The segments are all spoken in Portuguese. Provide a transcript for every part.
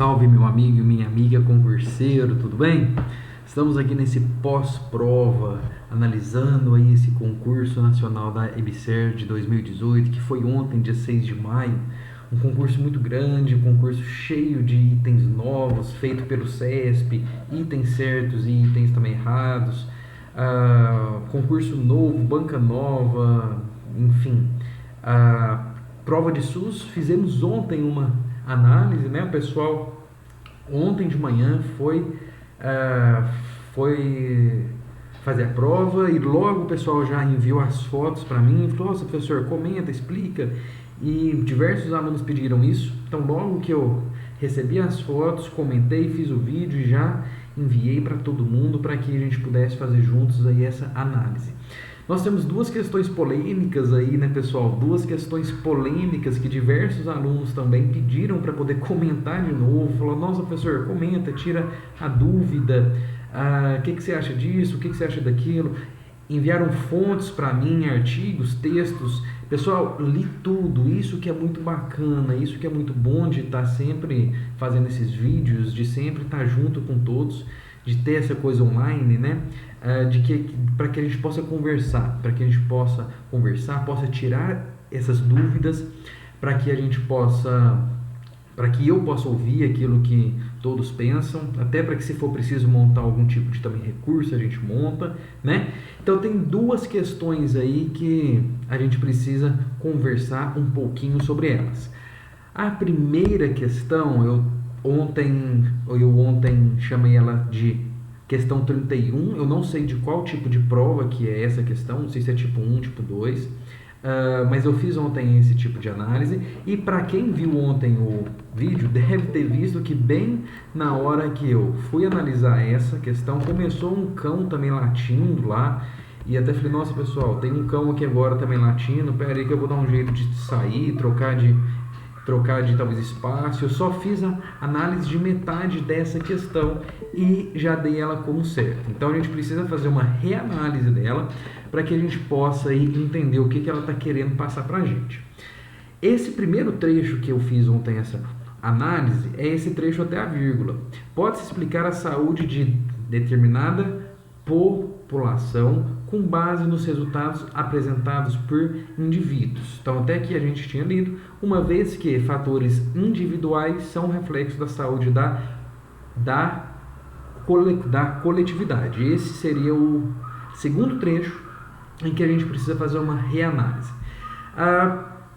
Salve meu amigo e minha amiga concurseiro, tudo bem? Estamos aqui nesse pós-prova, analisando aí esse concurso nacional da EBSER de 2018, que foi ontem, dia 6 de maio. Um concurso muito grande, um concurso cheio de itens novos, feito pelo CESP, itens certos e itens também errados. Concurso novo, banca nova, enfim. Prova de SUS, fizemos ontem uma análise, né? O pessoal ontem de manhã foi fazer a prova e logo o pessoal já enviou as fotos para mim e falou: nossa, professor, comenta, explica. E diversos alunos pediram isso, então logo que eu recebi as fotos, comentei, fiz o vídeo e já enviei para todo mundo para que a gente pudesse fazer juntos aí essa análise. Nós temos duas questões polêmicas aí, né, pessoal? Duas questões polêmicas que diversos alunos também pediram para poder comentar de novo. Falou: nossa, professor, comenta, tira a dúvida. O que você acha disso? O que você acha daquilo? Enviaram fontes para mim, artigos, textos. Pessoal, li tudo. Isso que é muito bacana, isso que é muito bom de estar sempre fazendo esses vídeos, de sempre estar junto com todos, de ter essa coisa online, né? Para que a gente possa conversar, possa tirar essas dúvidas, para que eu possa ouvir aquilo que todos pensam, até para que, se for preciso montar algum tipo de também recurso, a gente monta, né? Então tem duas questões aí que a gente precisa conversar um pouquinho sobre elas. A primeira questão, eu ontem chamei ela de questão 31, eu não sei de qual tipo de prova que é essa questão, não sei se é tipo 1, tipo 2, mas eu fiz ontem esse tipo de análise, e para quem viu ontem o vídeo, deve ter visto que bem na hora que eu fui analisar essa questão, começou um cão também latindo lá, e até falei: nossa, pessoal, tem um cão aqui agora também latindo, pera aí que eu vou dar um jeito de sair, trocar de talvez espaço. Eu só fiz a análise de metade dessa questão e já dei ela como certa. Então a gente precisa fazer uma reanálise dela para que a gente possa aí entender o que ela está querendo passar para a gente. Esse primeiro trecho que eu fiz ontem, essa análise, é esse trecho até a vírgula. Pode-se explicar a saúde de determinada população com base nos resultados apresentados por indivíduos. Então, até aqui a gente tinha lido, uma vez que fatores individuais são reflexo da saúde da coletividade. Esse seria o segundo trecho em que a gente precisa fazer uma reanálise.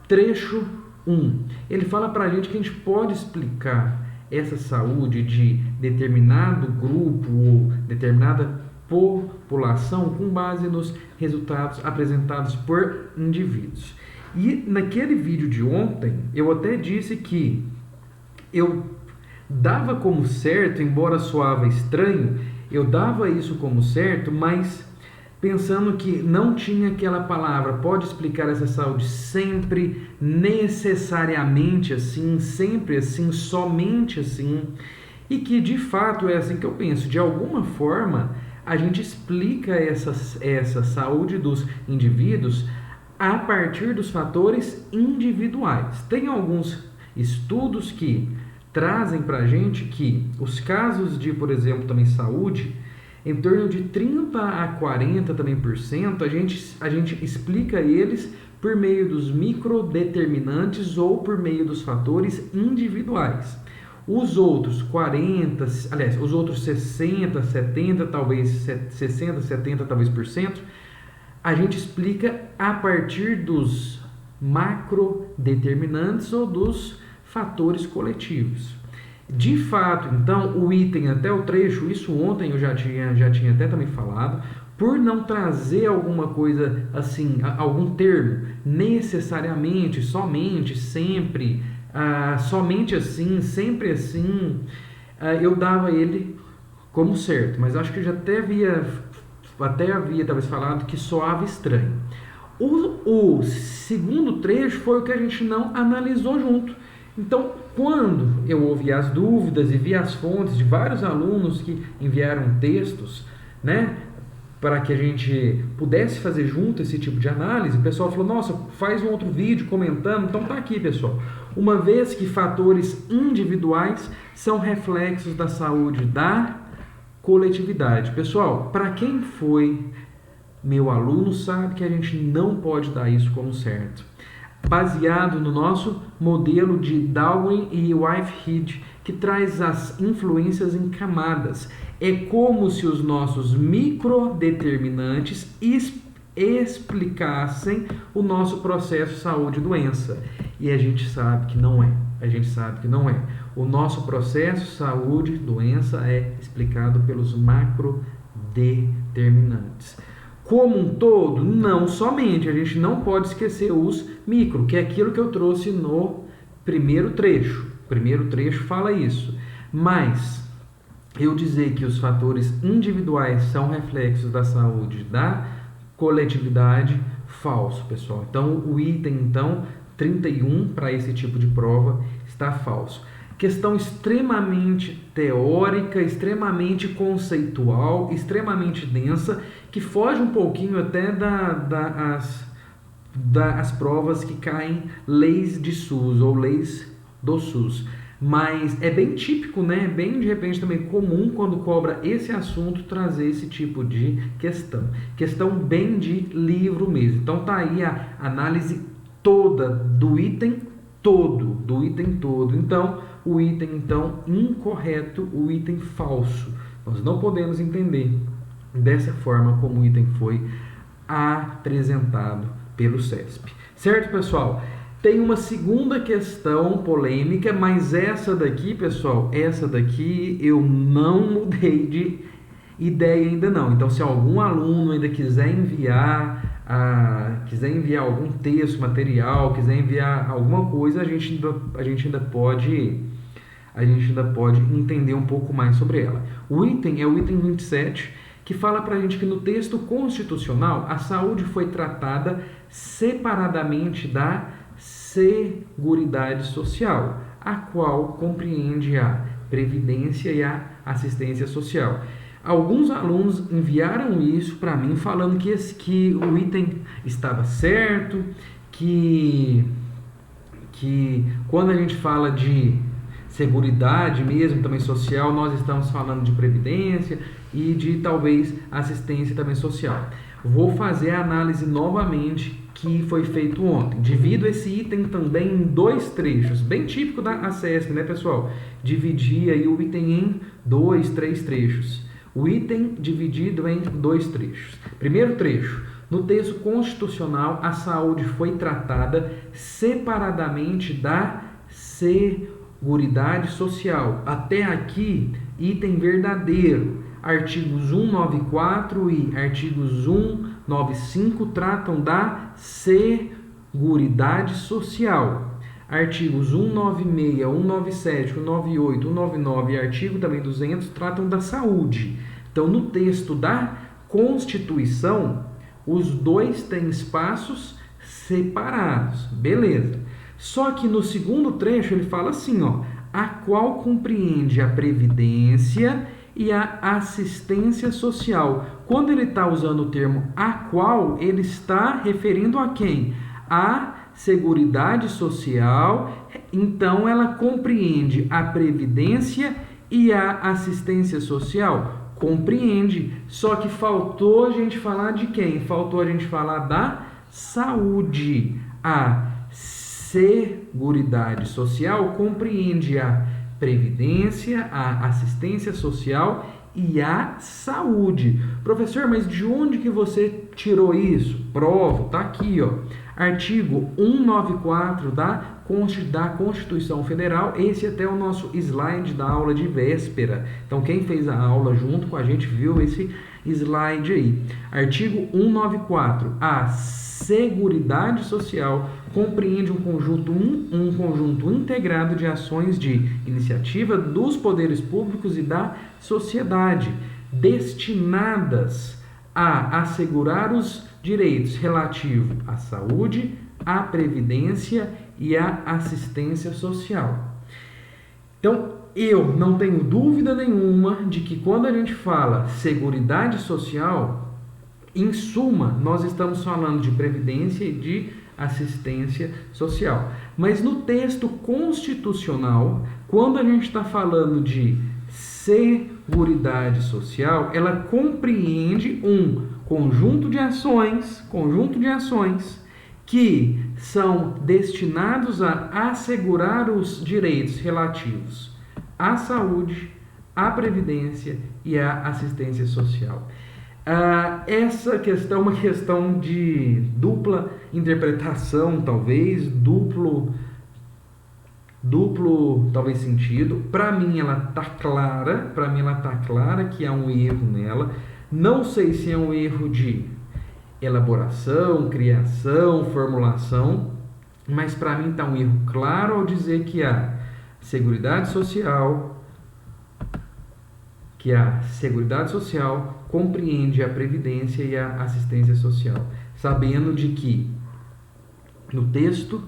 Trecho 1. Ele fala para a gente que a gente pode explicar essa saúde de determinado grupo ou determinada população com base nos resultados apresentados por indivíduos. E naquele vídeo de ontem, eu até disse que eu dava como certo, embora soava estranho, eu dava isso como certo, mas pensando que não tinha aquela palavra, pode explicar essa saúde sempre, necessariamente assim, sempre assim, somente assim, e que de fato é assim que eu penso. De alguma forma, a gente explica essa saúde dos indivíduos a partir dos fatores individuais. Tem alguns estudos que trazem para a gente que os casos de, por exemplo, também saúde, em torno de 30 a 40 também por cento, a gente explica eles por meio dos microdeterminantes ou por meio dos fatores individuais. Os outros 60, 70, talvez 60, 70 talvez por cento, a gente explica a partir dos macrodeterminantes ou dos fatores coletivos. De fato, então, o item até o trecho, isso ontem eu já tinha até também falado, por não trazer alguma coisa assim, algum termo, necessariamente, somente, sempre, somente assim, sempre assim, eu dava ele como certo, mas acho que já até havia talvez falado que soava estranho. O segundo trecho foi o que a gente não analisou junto. Então, quando eu ouvi as dúvidas e vi as fontes de vários alunos que enviaram textos, né, para que a gente pudesse fazer junto esse tipo de análise, o pessoal falou, nossa, faz um outro vídeo comentando. Então tá aqui, pessoal. Uma vez que fatores individuais são reflexos da saúde da coletividade. Pessoal, para quem foi meu aluno sabe que a gente não pode dar isso como certo. Baseado no nosso modelo de Darwin e Whitehead, que traz as influências em camadas. É como se os nossos microdeterminantes explicassem o nosso processo saúde e doença. E a gente sabe que não é. A gente sabe que não é. O nosso processo saúde e doença é explicado pelos macrodeterminantes. Como um todo, não somente. A gente não pode esquecer os micro, que é aquilo que eu trouxe no primeiro trecho. O primeiro trecho fala isso. Mas eu dizer que os fatores individuais são reflexos da saúde da coletividade, falso, pessoal. Então, o item 31 para esse tipo de prova está falso. Questão extremamente teórica, extremamente conceitual, extremamente densa, que foge um pouquinho até das provas que caem leis de SUS ou leis do SUS. Mas é bem típico, né? Bem de repente também comum quando cobra esse assunto trazer esse tipo de questão. Questão bem de livro mesmo. Então tá aí a análise toda do item todo, Então, o item incorreto, o item falso. Nós não podemos entender dessa forma como o item foi apresentado pelo CESP. Certo, pessoal? Tem uma segunda questão polêmica, mas essa daqui, pessoal, eu não mudei de ideia ainda não. Então, se algum aluno ainda quiser enviar algum texto, material, quiser enviar alguma coisa, a gente ainda pode entender um pouco mais sobre ela. O item é o item 27, que fala para a gente que no texto constitucional a saúde foi tratada separadamente da Seguridade Social, a qual compreende a Previdência e a Assistência Social. Alguns alunos enviaram isso para mim falando que o item estava certo, que quando a gente fala de seguridade mesmo, também social, nós estamos falando de previdência e de talvez assistência também social. Vou fazer a análise novamente que foi feito ontem. Divido esse item também em 2 trechos, bem típico da ACESP, né, pessoal? Dividir aí o item em 2, 3 trechos. O item dividido em 2 trechos. Primeiro trecho. No texto constitucional, a saúde foi tratada separadamente da Seguridade Social. Até aqui, item verdadeiro. Artigos 194 e artigos 195 tratam da Seguridade Social. Artigos 196, 197, 198, 199 e artigo também 200 tratam da saúde. Então, no texto da Constituição, os dois têm espaços separados. Beleza. Só que no segundo trecho ele fala assim, ó, a qual compreende a previdência e a assistência social. Quando ele está usando o termo a qual, ele está referindo a quem? A Seguridade Social, então ela compreende a previdência e a assistência social? Compreende, só que faltou a gente falar de quem? Faltou a gente falar da saúde. A Seguridade Social compreende a previdência, a assistência social e a saúde. Professor, mas de onde que você tirou isso? Provo, tá aqui, ó. Artigo 194 da Constituição Federal. Esse até é o nosso slide da aula de véspera. Então, quem fez a aula junto com a gente viu esse slide aí. Artigo 194. A Seguridade Social compreende um conjunto integrado de ações de iniciativa dos poderes públicos e da sociedade, destinadas a assegurar os direitos relativos à saúde, à previdência e à assistência social. Então, eu não tenho dúvida nenhuma de que quando a gente fala Seguridade Social, Em suma, nós estamos falando de previdência e de assistência social. Mas no texto constitucional, quando a gente está falando de seguridade social, ela compreende um conjunto de ações que são destinados a assegurar os direitos relativos à saúde, à previdência e à assistência social. Essa questão é uma questão de dupla interpretação, talvez, duplo talvez sentido. Para mim ela tá clara que há um erro nela. Não sei se é um erro de elaboração, criação, formulação, mas para mim está um erro claro ao dizer que a Seguridade Social compreende a previdência e a assistência social, sabendo de que no texto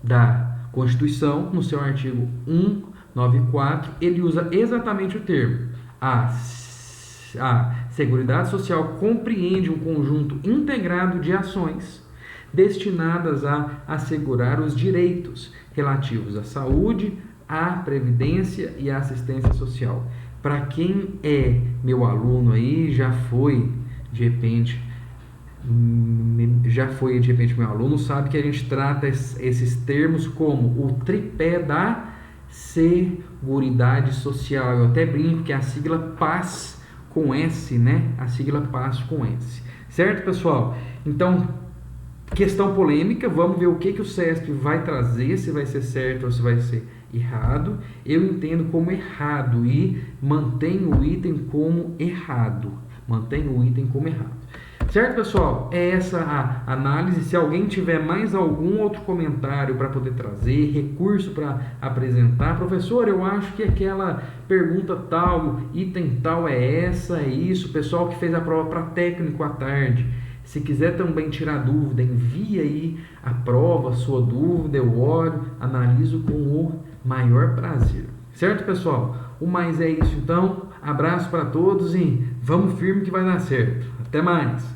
da Constituição, no seu artigo 194, ele usa exatamente o termo. A Seguridade Social compreende um conjunto integrado de ações destinadas a assegurar os direitos relativos à saúde, à previdência e à assistência social. Para quem é meu aluno aí, já foi de repente meu aluno, sabe que a gente trata esses termos como o tripé da Seguridade Social. Eu até brinco que a sigla PAS com S, né? A sigla PAS com S. Certo, pessoal? Então, questão polêmica, vamos ver o que o CESP vai trazer, se vai ser certo ou se vai ser errado. Eu entendo como errado e mantenho o item como errado. Certo, pessoal? É essa a análise. Se alguém tiver mais algum outro comentário para poder trazer, recurso para apresentar, professor, eu acho que aquela pergunta tal, item tal é essa, é isso. Pessoal que fez a prova para técnico à tarde, se quiser também tirar dúvida, envie aí a prova, a sua dúvida, eu olho, analiso com o maior prazer. Certo, pessoal? O mais é isso, então. Abraço para todos e vamos firme que vai dar certo. Até mais!